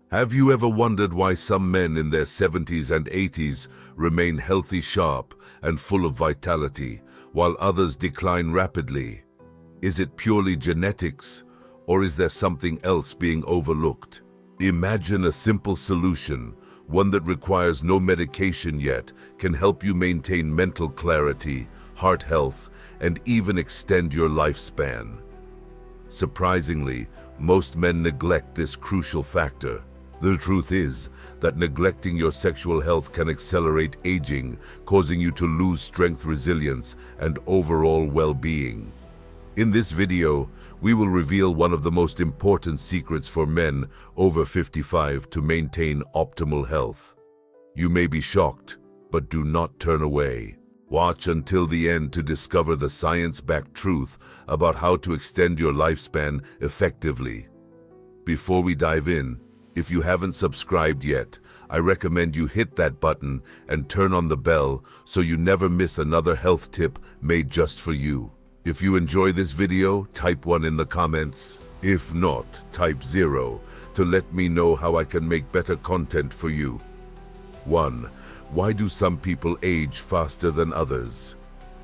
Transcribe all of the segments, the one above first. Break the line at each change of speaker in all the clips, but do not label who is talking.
Have you ever wondered why some men in their 70s and 80s remain healthy, sharp, and full of vitality, while others decline rapidly? Is it purely genetics, or is there something else being overlooked? Imagine a simple solution, one that requires no medication yet, can help you maintain mental clarity, heart health, and even extend your lifespan. Surprisingly, most men neglect this crucial factor. The truth is that neglecting your sexual health can accelerate aging, causing you to lose strength, resilience, and overall well-being. In this video, we will reveal one of the most important secrets for men over 55 to maintain optimal health. You may be shocked, but do not turn away. Watch until the end to discover the science-backed truth about how to extend your lifespan effectively. Before we dive in, if you haven't subscribed yet, I recommend you hit that button and turn on the bell so you never miss another health tip made just for you. If you enjoy this video, type 1 in the comments. If not, type 0 to let me know how I can make better content for you. 1. Why do some people age faster than others?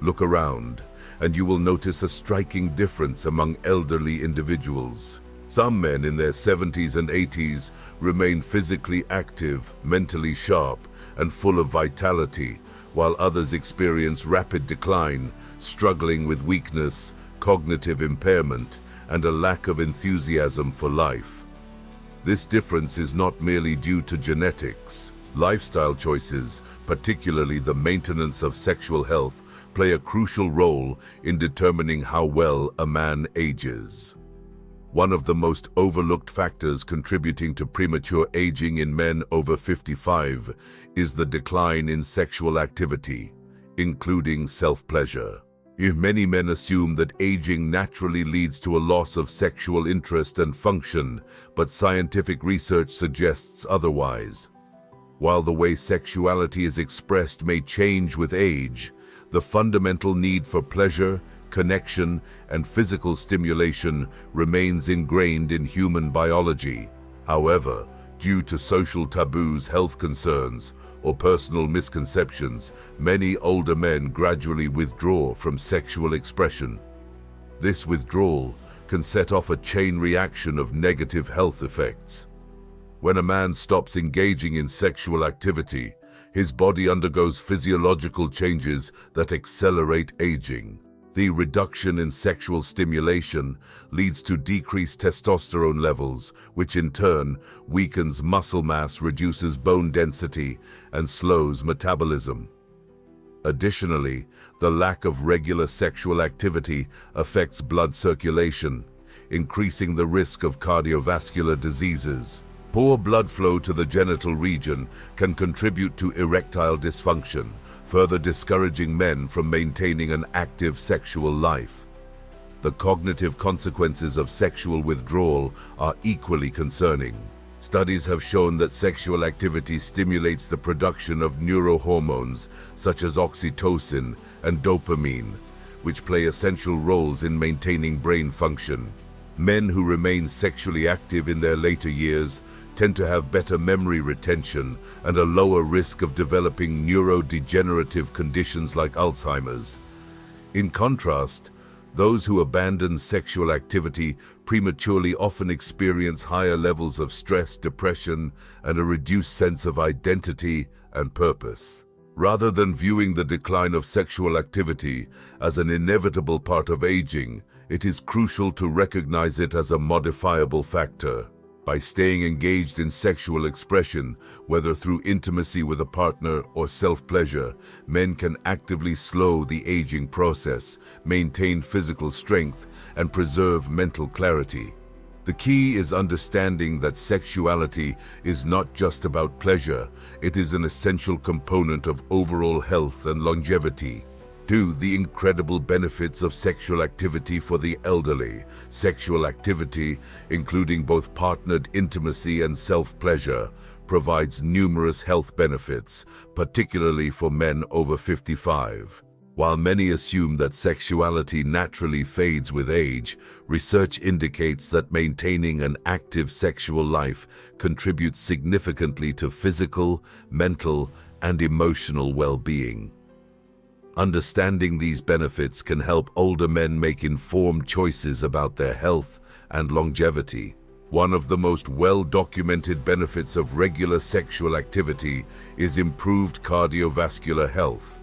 Look around, and you will notice a striking difference among elderly individuals. Some men in their 70s and 80s remain physically active, mentally sharp, and full of vitality, while others experience rapid decline, struggling with weakness, cognitive impairment, and a lack of enthusiasm for life. This difference is not merely due to genetics. Lifestyle choices, particularly the maintenance of sexual health, play a crucial role in determining how well a man ages. One of the most overlooked factors contributing to premature aging in men over 55 is the decline in sexual activity, including self-pleasure. Many men assume that aging naturally leads to a loss of sexual interest and function, but scientific research suggests otherwise. While the way sexuality is expressed may change with age, the fundamental need for pleasure, connection, and physical stimulation remains ingrained in human biology. However, due to social taboos, health concerns, or personal misconceptions, many older men gradually withdraw from sexual expression. This withdrawal can set off a chain reaction of negative health effects. When a man stops engaging in sexual activity, his body undergoes physiological changes that accelerate aging. The reduction in sexual stimulation leads to decreased testosterone levels, which in turn weakens muscle mass, reduces bone density, and slows metabolism. Additionally, the lack of regular sexual activity affects blood circulation, increasing the risk of cardiovascular diseases. Poor blood flow to the genital region can contribute to erectile dysfunction, further discouraging men from maintaining an active sexual life. The cognitive consequences of sexual withdrawal are equally concerning. Studies have shown that sexual activity stimulates the production of neurohormones such as oxytocin and dopamine, which play essential roles in maintaining brain function. Men who remain sexually active in their later years tend to have better memory retention and a lower risk of developing neurodegenerative conditions like Alzheimer's. In contrast, those who abandon sexual activity prematurely often experience higher levels of stress, depression, and a reduced sense of identity and purpose. Rather than viewing the decline of sexual activity as an inevitable part of aging, it is crucial to recognize it as a modifiable factor. By staying engaged in sexual expression, whether through intimacy with a partner or self-pleasure, men can actively slow the aging process, maintain physical strength, and preserve mental clarity. The key is understanding that sexuality is not just about pleasure, it is an essential component of overall health and longevity. 2. The incredible benefits of sexual activity for the elderly. Sexual activity, including both partnered intimacy and self-pleasure, provides numerous health benefits, particularly for men over 55. While many assume that sexuality naturally fades with age, research indicates that maintaining an active sexual life contributes significantly to physical, mental, and emotional well-being. Understanding these benefits can help older men make informed choices about their health and longevity. One of the most well-documented benefits of regular sexual activity is improved cardiovascular health.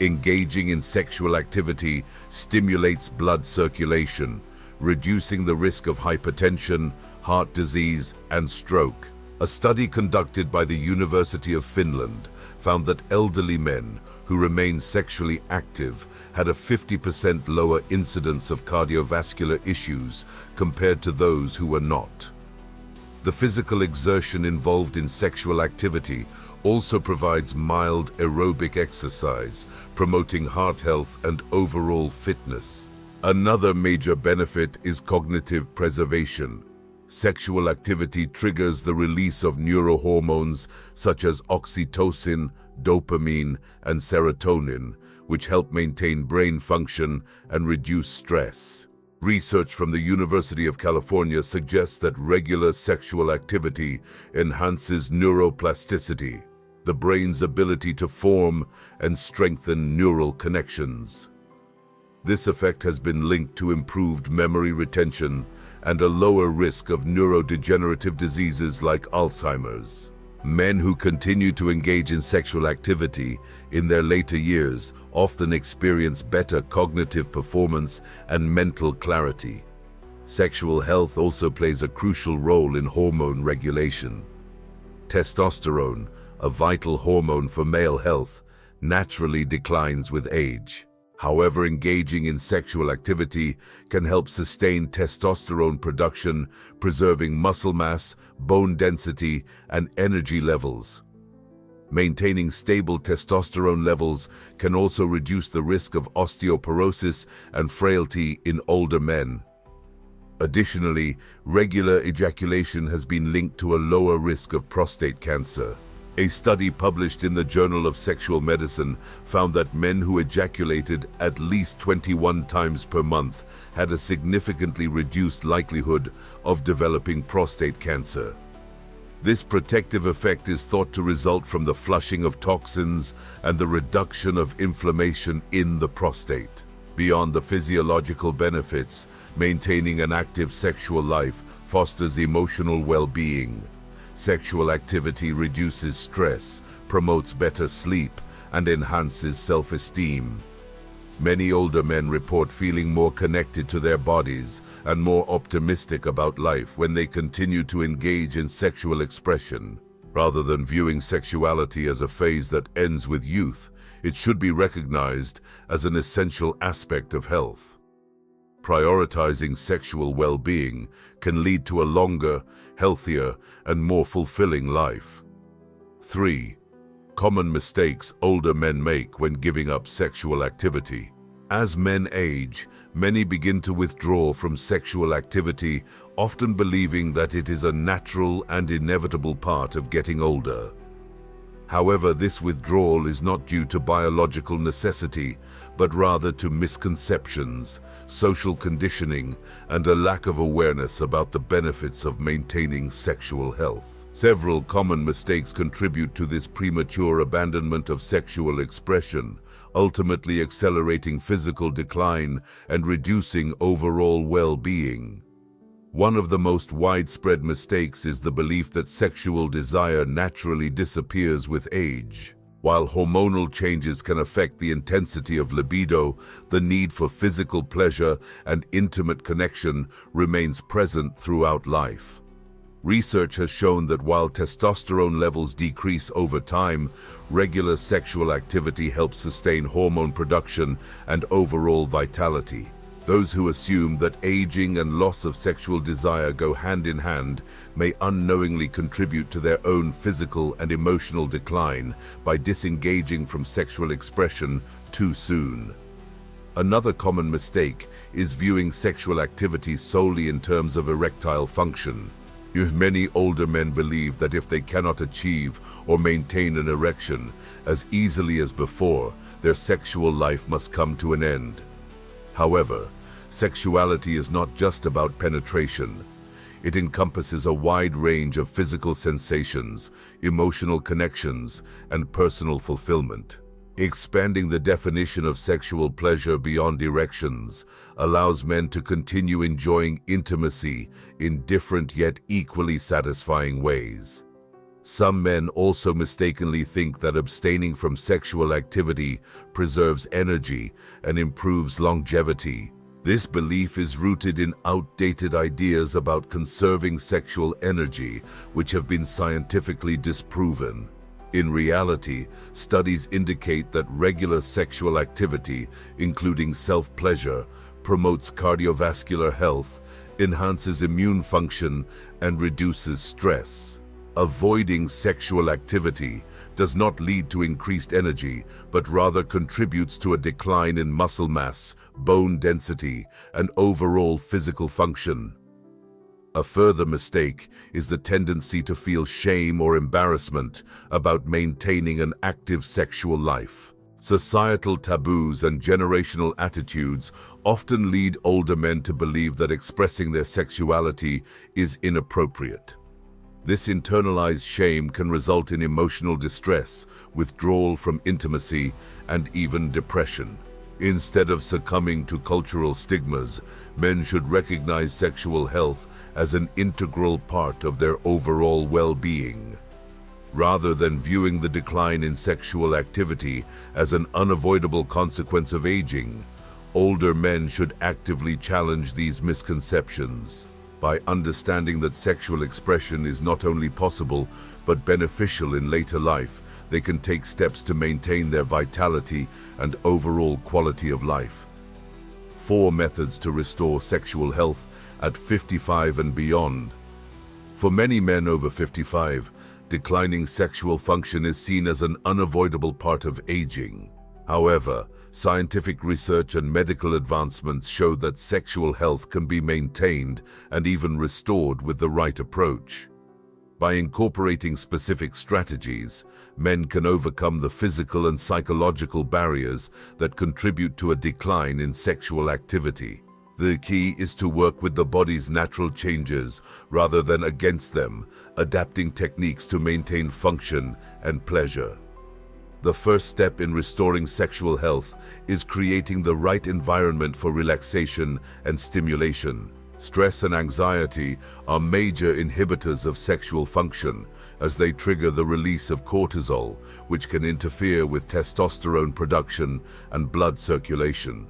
Engaging in sexual activity stimulates blood circulation, reducing the risk of hypertension, heart disease, and stroke. A study conducted by the University of Finland found that elderly men who remained sexually active had a 50% lower incidence of cardiovascular issues compared to those who were not. The physical exertion involved in sexual activity also provides mild aerobic exercise, promoting heart health and overall fitness. Another major benefit is cognitive preservation. Sexual activity triggers the release of neurohormones such as oxytocin, dopamine, and serotonin, which help maintain brain function and reduce stress. Research from the University of California suggests that regular sexual activity enhances neuroplasticity, the brain's ability to form and strengthen neural connections. This effect has been linked to improved memory retention and a lower risk of neurodegenerative diseases like Alzheimer's. Men who continue to engage in sexual activity in their later years often experience better cognitive performance and mental clarity. Sexual health also plays a crucial role in hormone regulation. Testosterone, a vital hormone for male health, naturally declines with age. However, engaging in sexual activity can help sustain testosterone production, preserving muscle mass, bone density, and energy levels. Maintaining stable testosterone levels can also reduce the risk of osteoporosis and frailty in older men. Additionally, regular ejaculation has been linked to a lower risk of prostate cancer. A study published in the Journal of Sexual Medicine found that men who ejaculated at least 21 times per month had a significantly reduced likelihood of developing prostate cancer. This protective effect is thought to result from the flushing of toxins and the reduction of inflammation in the prostate. Beyond the physiological benefits, maintaining an active sexual life fosters emotional well-being. Sexual activity reduces stress, promotes better sleep, and enhances self-esteem. Many older men report feeling more connected to their bodies and more optimistic about life when they continue to engage in sexual expression. Rather than viewing sexuality as a phase that ends with youth, it should be recognized as an essential aspect of health. Prioritizing sexual well-being can lead to a longer, healthier, and more fulfilling life. 3. Common mistakes older men make when giving up sexual activity. As men age, many begin to withdraw from sexual activity, often believing that it is a natural and inevitable part of getting older. However, this withdrawal is not due to biological necessity, but rather to misconceptions, social conditioning, and a lack of awareness about the benefits of maintaining sexual health. Several common mistakes contribute to this premature abandonment of sexual expression, ultimately accelerating physical decline and reducing overall well-being. One of the most widespread mistakes is the belief that sexual desire naturally disappears with age. While hormonal changes can affect the intensity of libido, the need for physical pleasure and intimate connection remains present throughout life. Research has shown that while testosterone levels decrease over time, regular sexual activity helps sustain hormone production and overall vitality. Those who assume that aging and loss of sexual desire go hand in hand may unknowingly contribute to their own physical and emotional decline by disengaging from sexual expression too soon. Another common mistake is viewing sexual activity solely in terms of erectile function. If many older men believe that if they cannot achieve or maintain an erection as easily as before, their sexual life must come to an end. However, sexuality is not just about penetration. It encompasses a wide range of physical sensations, emotional connections, and personal fulfillment. Expanding the definition of sexual pleasure beyond erections allows men to continue enjoying intimacy in different yet equally satisfying ways. Some men also mistakenly think that abstaining from sexual activity preserves energy and improves longevity. This belief is rooted in outdated ideas about conserving sexual energy, which have been scientifically disproven. In reality, studies indicate that regular sexual activity, including self-pleasure, promotes cardiovascular health, enhances immune function, and reduces stress. Avoiding sexual activity does not lead to increased energy, but rather contributes to a decline in muscle mass, bone density, and overall physical function. A further mistake is the tendency to feel shame or embarrassment about maintaining an active sexual life. Societal taboos and generational attitudes often lead older men to believe that expressing their sexuality is inappropriate. This internalized shame can result in emotional distress, withdrawal from intimacy, and even depression. Instead of succumbing to cultural stigmas, men should recognize sexual health as an integral part of their overall well-being. Rather than viewing the decline in sexual activity as an unavoidable consequence of aging, older men should actively challenge these misconceptions. By understanding that sexual expression is not only possible but beneficial in later life, they can take steps to maintain their vitality and overall quality of life. 4 methods to restore sexual health at 55 and beyond. For many men over 55, declining sexual function is seen as an unavoidable part of aging. However, scientific research and medical advancements show that sexual health can be maintained and even restored with the right approach. By incorporating specific strategies, men can overcome the physical and psychological barriers that contribute to a decline in sexual activity. The key is to work with the body's natural changes rather than against them, adapting techniques to maintain function and pleasure. The first step in restoring sexual health is creating the right environment for relaxation and stimulation. Stress and anxiety are major inhibitors of sexual function, as they trigger the release of cortisol, which can interfere with testosterone production and blood circulation.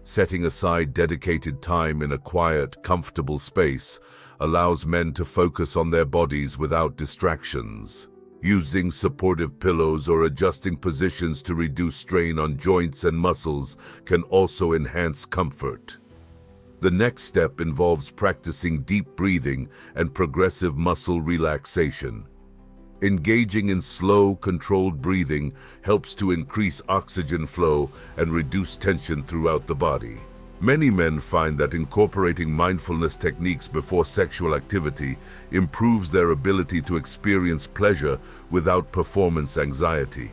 Setting aside dedicated time in a quiet, comfortable space allows men to focus on their bodies without distractions. Using supportive pillows or adjusting positions to reduce strain on joints and muscles can also enhance comfort. The next step involves practicing deep breathing and progressive muscle relaxation. Engaging in slow, controlled breathing helps to increase oxygen flow and reduce tension throughout the body. Many men find that incorporating mindfulness techniques before sexual activity improves their ability to experience pleasure without performance anxiety.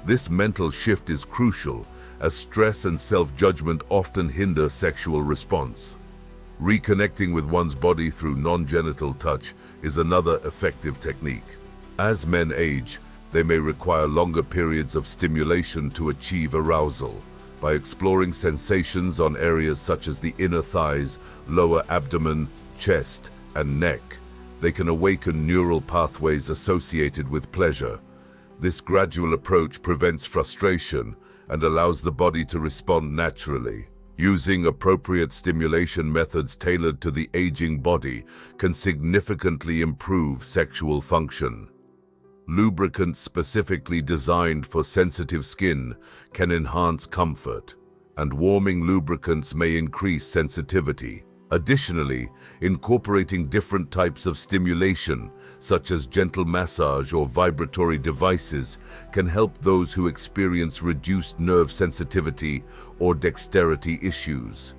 This mental shift is crucial, as stress and self-judgment often hinder sexual response. Reconnecting with one's body through non-genital touch is another effective technique. As men age, they may require longer periods of stimulation to achieve arousal. By exploring sensations on areas such as the inner thighs, lower abdomen, chest, and neck, they can awaken neural pathways associated with pleasure. This gradual approach prevents frustration and allows the body to respond naturally. Using appropriate stimulation methods tailored to the aging body can significantly improve sexual function. Lubricants specifically designed for sensitive skin can enhance comfort, and warming lubricants may increase sensitivity. Additionally, incorporating different types of stimulation, such as gentle massage or vibratory devices, can help those who experience reduced nerve sensitivity or dexterity issues.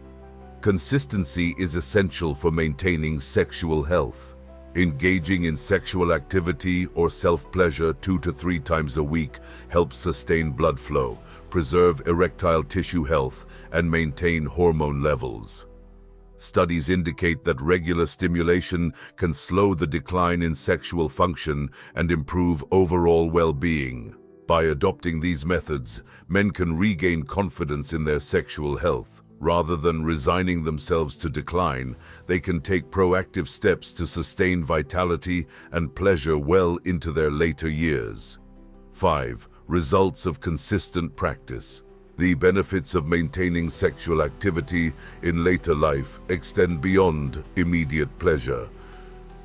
Consistency is essential for maintaining sexual health. Engaging in sexual activity or self-pleasure 2 to 3 times a week helps sustain blood flow, preserve erectile tissue health, and maintain hormone levels. Studies indicate that regular stimulation can slow the decline in sexual function and improve overall well-being. By adopting these methods, men can regain confidence in their sexual health. Rather than resigning themselves to decline, they can take proactive steps to sustain vitality and pleasure well into their later years. 5. Results of consistent practice. The benefits of maintaining sexual activity in later life extend beyond immediate pleasure.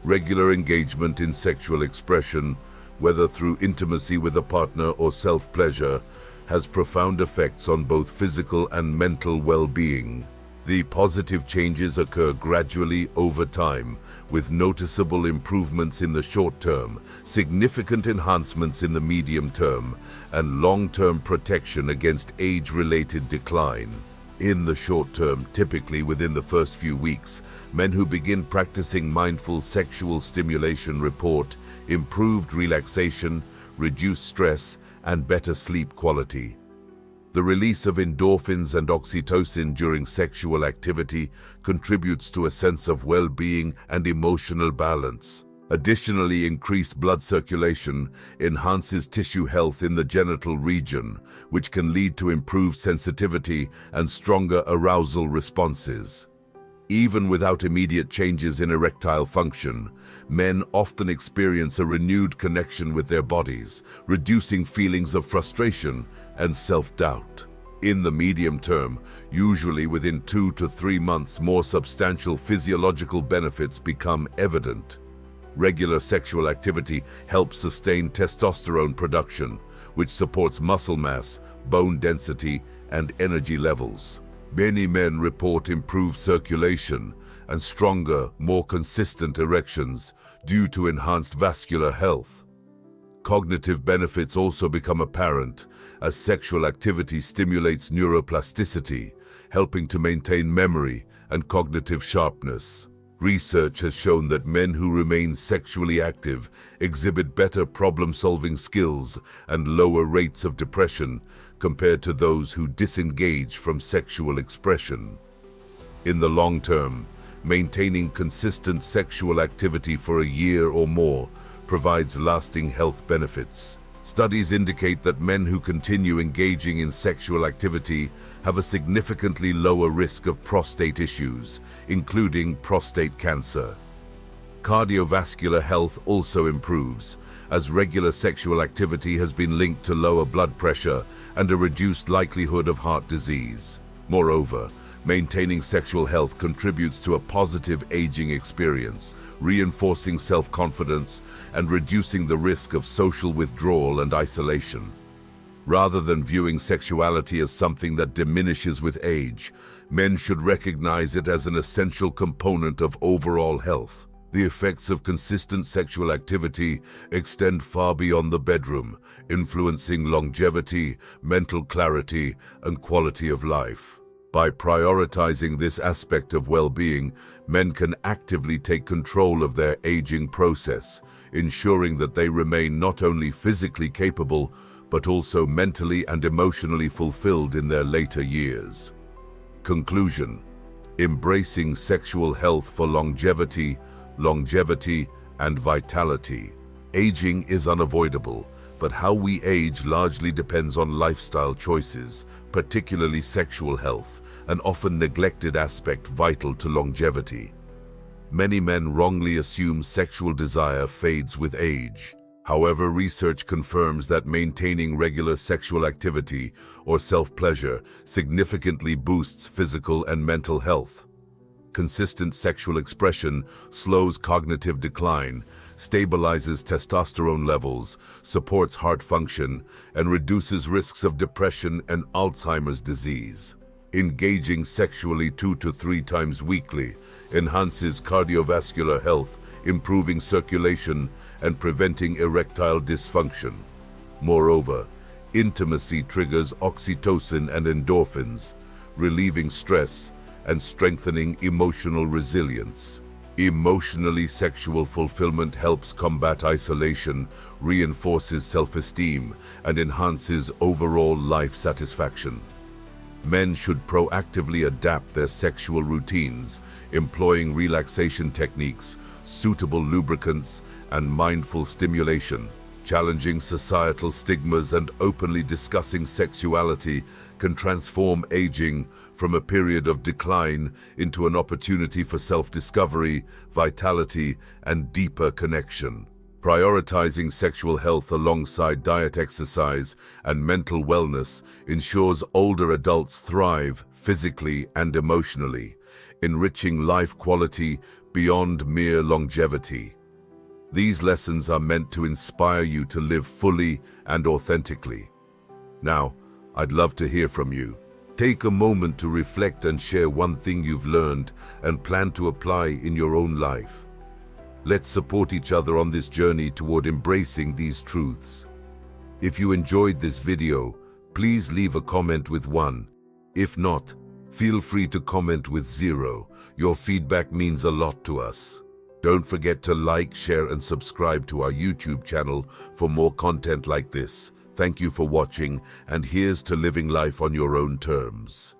Regular engagement in sexual expression, whether through intimacy with a partner or self-pleasure, has profound effects on both physical and mental well-being. The positive changes occur gradually over time, with noticeable improvements in the short term, significant enhancements in the medium term, and long-term protection against age-related decline. In the short term, typically within the first few weeks, men who begin practicing mindful sexual stimulation report improved relaxation, reduced stress, and better sleep quality. The release of endorphins and oxytocin during sexual activity contributes to a sense of well-being and emotional balance. Additionally, increased blood circulation enhances tissue health in the genital region, which can lead to improved sensitivity and stronger arousal responses. Even without immediate changes in erectile function, men often experience a renewed connection with their bodies, reducing feelings of frustration and self-doubt. In the medium term, usually within 2 to 3 months, more substantial physiological benefits become evident. Regular sexual activity helps sustain testosterone production, which supports muscle mass, bone density, and energy levels. Many men report improved circulation and stronger, more consistent erections due to enhanced vascular health. Cognitive benefits also become apparent as sexual activity stimulates neuroplasticity, helping to maintain memory and cognitive sharpness. Research has shown that men who remain sexually active exhibit better problem-solving skills and lower rates of depression compared to those who disengage from sexual expression. In the long term, maintaining consistent sexual activity for a year or more provides lasting health benefits. Studies indicate that men who continue engaging in sexual activity have a significantly lower risk of prostate issues, including prostate cancer. Cardiovascular health also improves, as regular sexual activity has been linked to lower blood pressure and a reduced likelihood of heart disease. Moreover, maintaining sexual health contributes to a positive aging experience, reinforcing self-confidence and reducing the risk of social withdrawal and isolation. Rather than viewing sexuality as something that diminishes with age, men should recognize it as an essential component of overall health. The effects of consistent sexual activity extend far beyond the bedroom, influencing longevity, mental clarity, and quality of life. By prioritizing this aspect of well-being, men can actively take control of their aging process, ensuring that they remain not only physically capable, but also mentally and emotionally fulfilled in their later years. Conclusion: embracing sexual health for longevity, and vitality. Aging is unavoidable, but how we age largely depends on lifestyle choices, particularly sexual health, an often neglected aspect vital to longevity. Many men wrongly assume sexual desire fades with age. However, research confirms that maintaining regular sexual activity or self-pleasure significantly boosts physical and mental health. Consistent sexual expression slows cognitive decline, stabilizes testosterone levels, supports heart function, and reduces risks of depression and Alzheimer's disease. Engaging sexually 2 to 3 times weekly enhances cardiovascular health, improving circulation and preventing erectile dysfunction. Moreover, intimacy triggers oxytocin and endorphins, relieving stress and strengthening emotional resilience. Emotionally sexual fulfillment helps combat isolation, reinforces self-esteem, and enhances overall life satisfaction. Men should proactively adapt their sexual routines, employing relaxation techniques, suitable lubricants, and mindful stimulation. Challenging societal stigmas and openly discussing sexuality can transform aging from a period of decline into an opportunity for self-discovery, vitality, and deeper connection. Prioritizing sexual health alongside diet, exercise, and mental wellness ensures older adults thrive physically and emotionally, enriching life quality beyond mere longevity. These lessons are meant to inspire you to live fully and authentically. Now, I'd love to hear from you. Take a moment to reflect and share one thing you've learned and plan to apply in your own life. Let's support each other on this journey toward embracing these truths. If you enjoyed this video, please leave a comment with 1. If not, feel free to comment with 0. Your feedback means a lot to us. Don't forget to like, share, and subscribe to our YouTube channel for more content like this. Thank you for watching, and here's to living life on your own terms.